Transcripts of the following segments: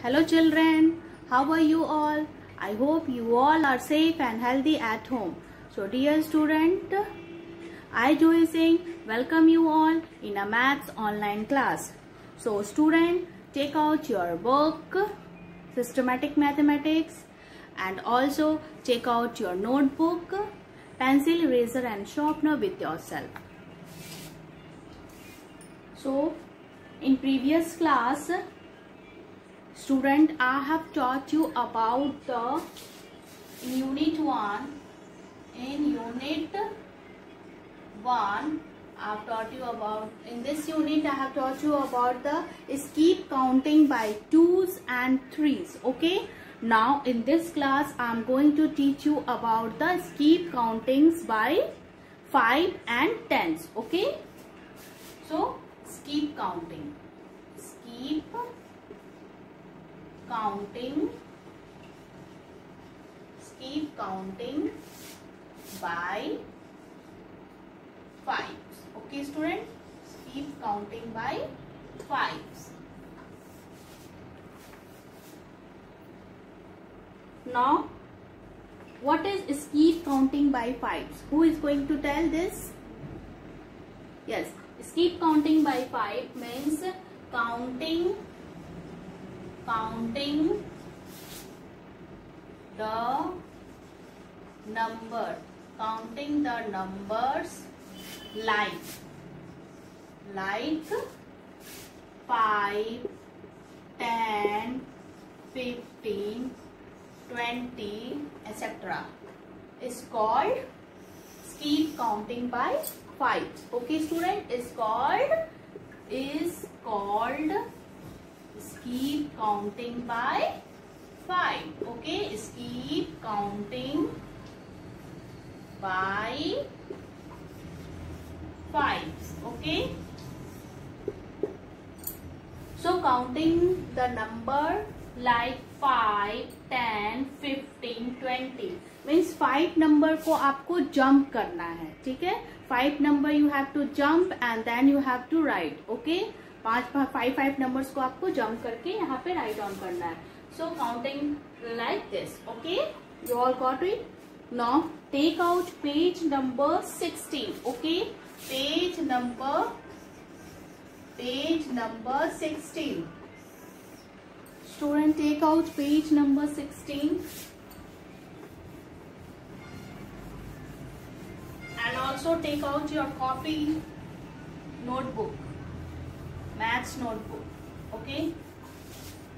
Hello children, how are you all? I hope you all are safe and healthy at home. So dear student, I Joy Singh welcome you all in a maths online class. So student, take out your book, Systematic Mathematics, and also take out your notebook, pencil, eraser and sharpener with yourself. So in previous class, student, I have taught you about the unit 1. In unit 1, I have taught you about, in this unit I have taught you about the skip counting by 2s and 3s. Okay, now in this class I am going to teach you about the skip countings by 5 and 10s. Okay, so skip counting by 5s. Okay student, skip counting by 5s. Now what is skip counting by 5s? Who is going to tell this? Yes, skip counting by 5 means counting the numbers like 5, 10, 15, 20, etc. is called skip counting by 5. Okay student, is called skip counting by 5. Okay, skip counting by 5s. Okay, so counting the number like 5, 10, 15, 20 means 5 number को आपको jump करना है. ठीक है, 5 number you have to jump and then you have to write. Okay, 5 numbers को आपको jump करके यहाँ पे write down करना है. So counting like this. Okay, you all got it? Now take out page number 16. Okay, page number 16. Student, take out page number 16 and also take out your copy notebook, maths notebook. Okay,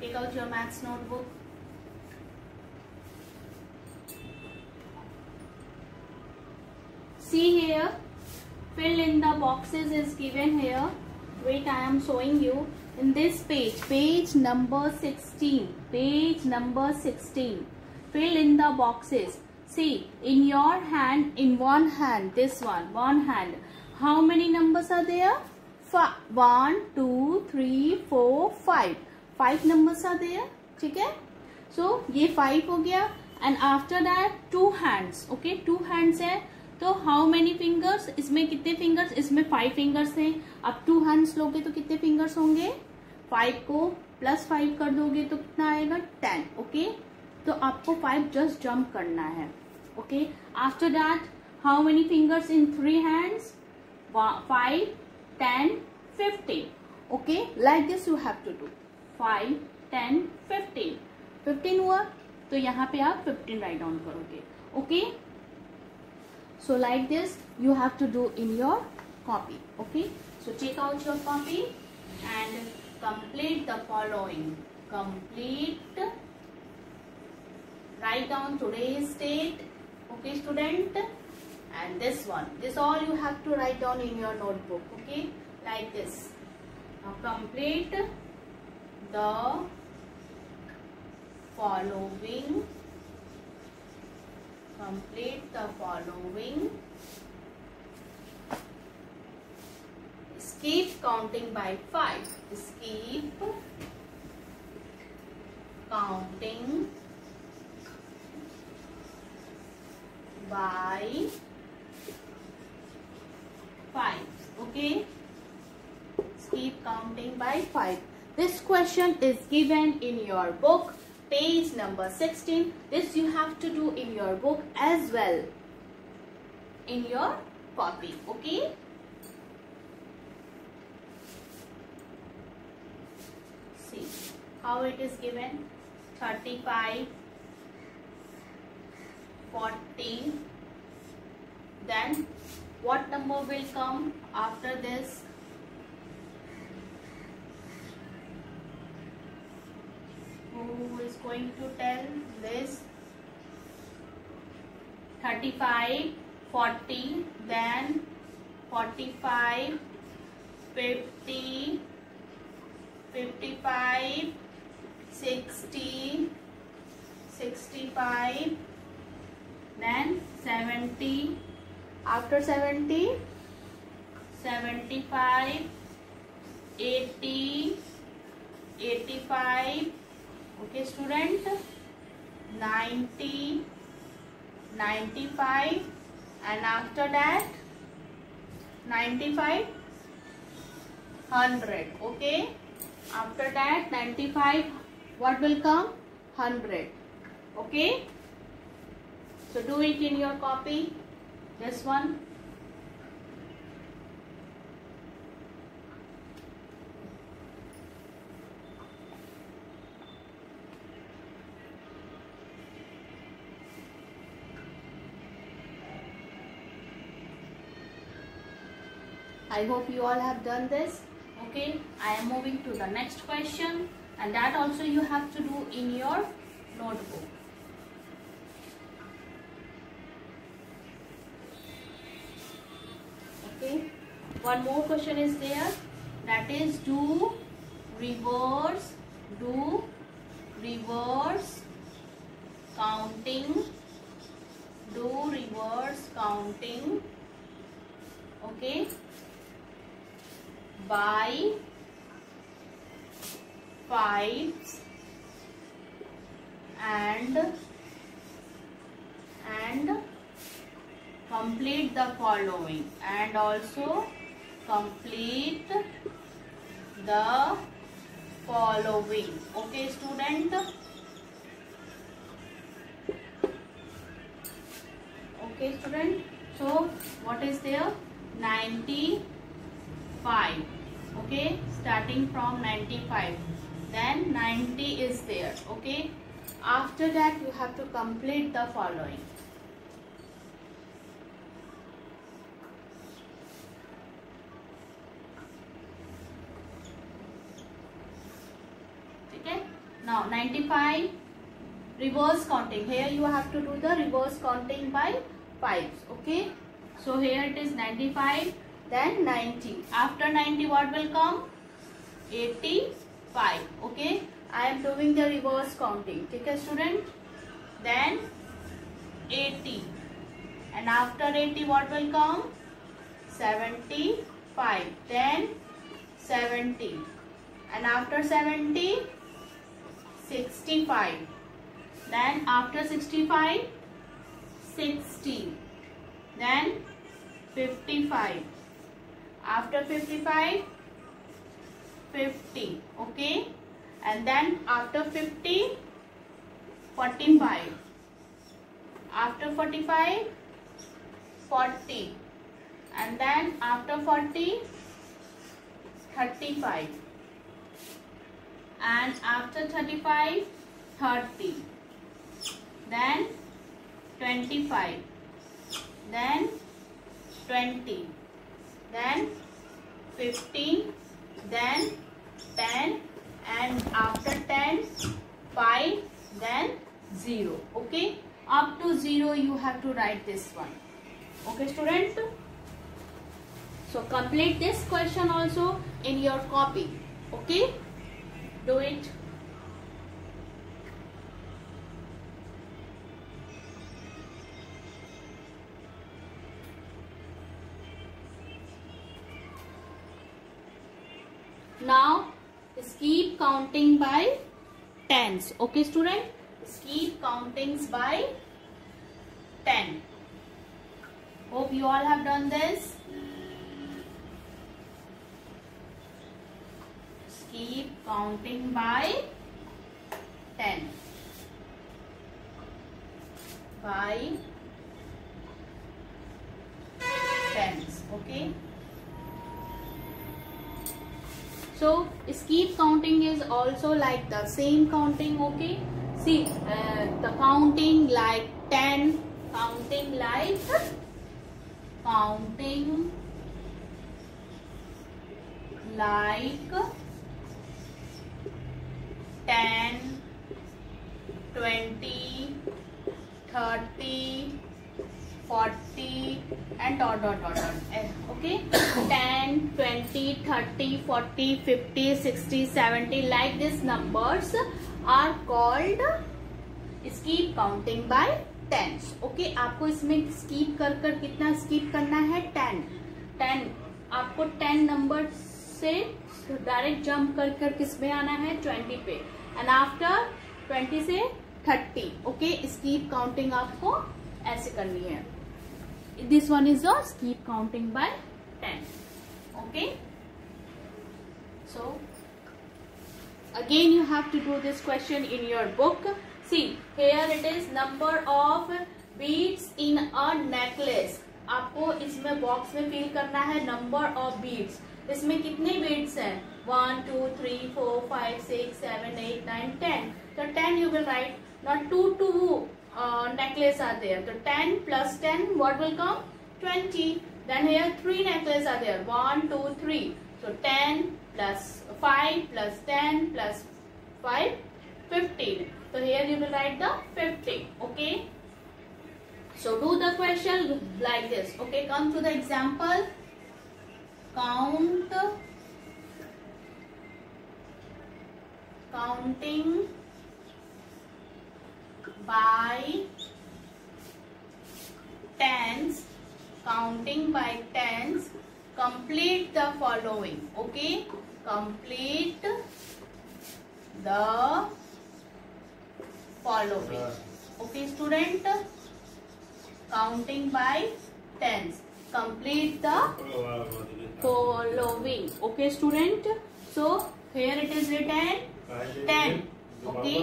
take out your maths notebook. See here, fill in the boxes is given here. Wait, I am showing you. In this page number 16, fill in the boxes. See, in your hand, in one hand, this one hand, how many numbers are there? 1, 2, 3, 4, 5. 5 numbers are there. ठीक है, so ये 5 हो गया. And after that 2 hands. Okay, 2 hands है, तो how many fingers? इसमें कितने fingers? इसमें 5 fingers हैं. अब 2 hands लोगे तो कितने fingers होंगे? 5 को प्लस 5 कर दोगे तो कितना आएगा? 10. ओके, तो आपको 5 जस्ट जंप करना है. Okay, after that how many fingers in 3 hands? 5, 10, 15. Okay, like this you have to do. 5, 10, 15. 15 हुआ तो यहाँ पे आप 15 राइट डाउन करोगे. Okay, so like this you have to do in your copy. Okay, so take out your copy and complete the following. Write down today's date. Okay student, and this all you have to write down in your notebook. Okay, like this. Now complete the following. Skip counting by 5. Skip counting by 5. Okay, skip counting by 5. this question is given in your book, page number 16. This you have to do in your book as well, in your copy. Okay. See how it is given. 35, 40. Then what number will come after this? Who is going to tell this? 35, 40, then 45, 50, 55, 60, 65, then 70, after 70, 75, 80, 85, okay student, 90, 95, and after that 95, 100, okay. After that 95, what will come? 100, okay. So do it in your copy, this one. I hope you all have done this. Okay, I am moving to the next question, and that also you have to do in your notebook. Okay, one more question is there, that is do reverse counting, okay, by fives and complete the following, and also complete the following. Okay student. Okay student. So what is there? 95. Okay, starting from 95, then 90 is there. Okay, after that you have to complete the following. Okay, now 95 reverse counting. Here you have to do the reverse counting by fives. Okay, so here it is 95, then 90. After 90 what will come? 85. Okay, I am doing the reverse counting. Okay student, then 80, and after 80 what will come? 75, then 70, and after 70 65, then after 65 60, then 55, after 55 50, okay, and then after 50 45, after 45 40, and then after 40 35, and after 35 30, then 25, then 20, then 15, then 10, and after 10 5, then 0. Okay, up to 0 you have to write this one. Okay student, so complete this question also in your copy. Okay, do it. Now keep counting by tens. Okay student, keep countings by 10. Hope you all have done this. keep counting by 10. By tens. Okay. So keep counting is also like the same counting. Okay. See, the counting like 10, counting like 10, 20, 30, 40 and dot. Okay, 10, 20, 30, 40, 50, 60, 70, like these numbers are called skip counting by tens. Okay, आपको इसमें skip कर कितना skip करना है? 10. आपको 10 number से direct jump कर किस में आना है? 20 पे, एंड आफ्टर 20 से 30. ओके, skip काउंटिंग आपको ऐसे करनी है. This one is a skip counting by 10. Okay. So again you have to do this question in your book. See, here it is number of beads in a necklace. आपको इसमें box में fill करना है number of beads. इसमें कितने beads हैं? 1, 2, 3, 4, 5, 6, 7, 8, 9, 10. So 10 you will write. Not 2 necklace are there. So 10 plus 10, what will come? 20. Then here 3 necklaces are there. 1, 2, 3. So 10 plus 5 plus 10 plus 5, 15. So here you will write the 50. Okay. So do the question like this. Okay, come to the example. Counting by tens. Counting by tens. Complete the following. Okay, complete the following. Okay, student. Counting by tens. Complete the following. Okay, student. So here it is written 10. Okay,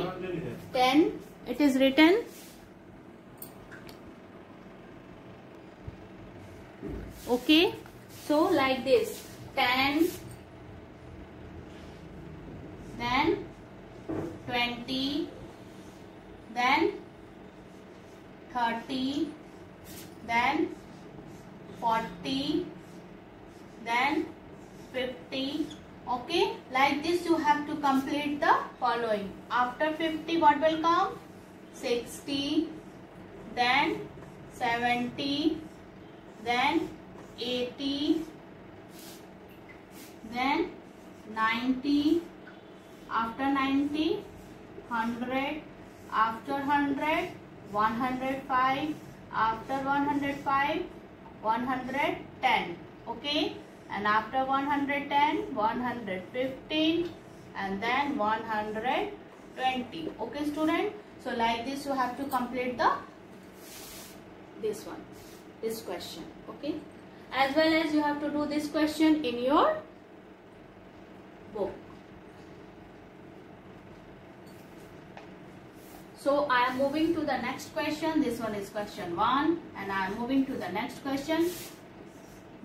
10. It is written. Okay, so like this: 10, then 20, then 30, then 40, then 50. Okay, like this you have to complete the following. After 50, what will come? 60, then 70, then 80, then 90, after 90, 100, after 100, 105, after 105, 110. Okay, and after 110, 115, and then 120. Okay, student. So like this you have to complete this question. Okay, as well as you have to do this question in your book. So I am moving to the next question. This one is question 1, and I am moving to the next question.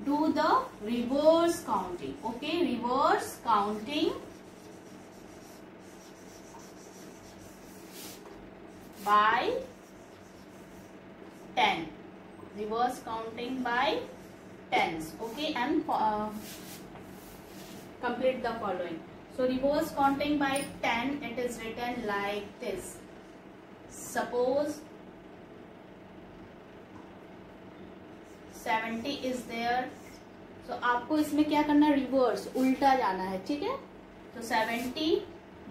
Do the reverse counting. Okay, reverse counting by 10. Reverse counting by tens. Okay, and complete the following. So reverse counting by 10, it is written like this. Suppose 70 is there. So आपको इसमें क्या करना है? Reverse, उल्टा जाना है. ठीक है. तो 70,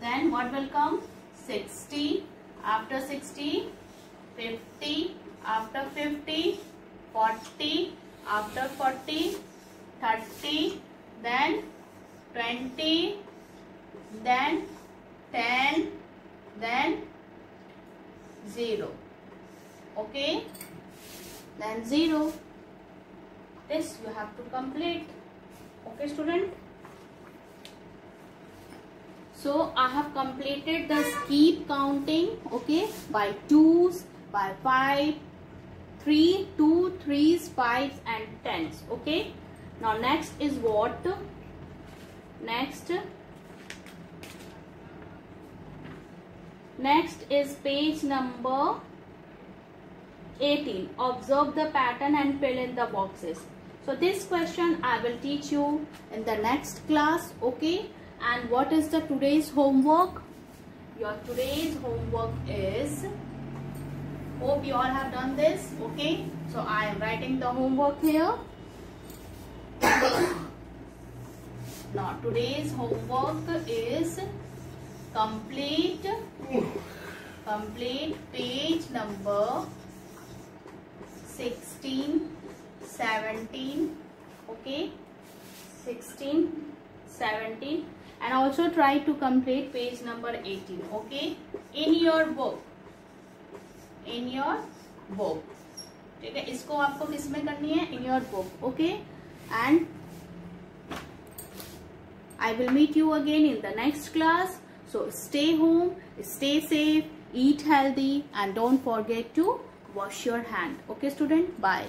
then what will come? 60, after 60, 50, after 50, 40, after 40, 30, then 20, then 10, then 0. Okay, then 0. This you have to complete. Okay, student. So I have completed this keep counting, okay, by 2s, by 5, 3, 2, 3s, 5s and 10s, okay. Now next is what? Next is page number 18. Observe the pattern and fill in the boxes. So this question I will teach you in the next class, okay. And what is the today's homework? Your today's homework is, hope you all have done this, okay. So I am writing the homework here. Now today's homework is complete page number 16, 17, okay, 16, 17, and also try to complete page number 18, okay, in your book, ठीक है. इसको आपको किस में करनी है? In your book, okay. And I will meet you again in the next class. So stay home, stay safe, eat healthy, and don't forget to wash your hand. Okay, student? Bye.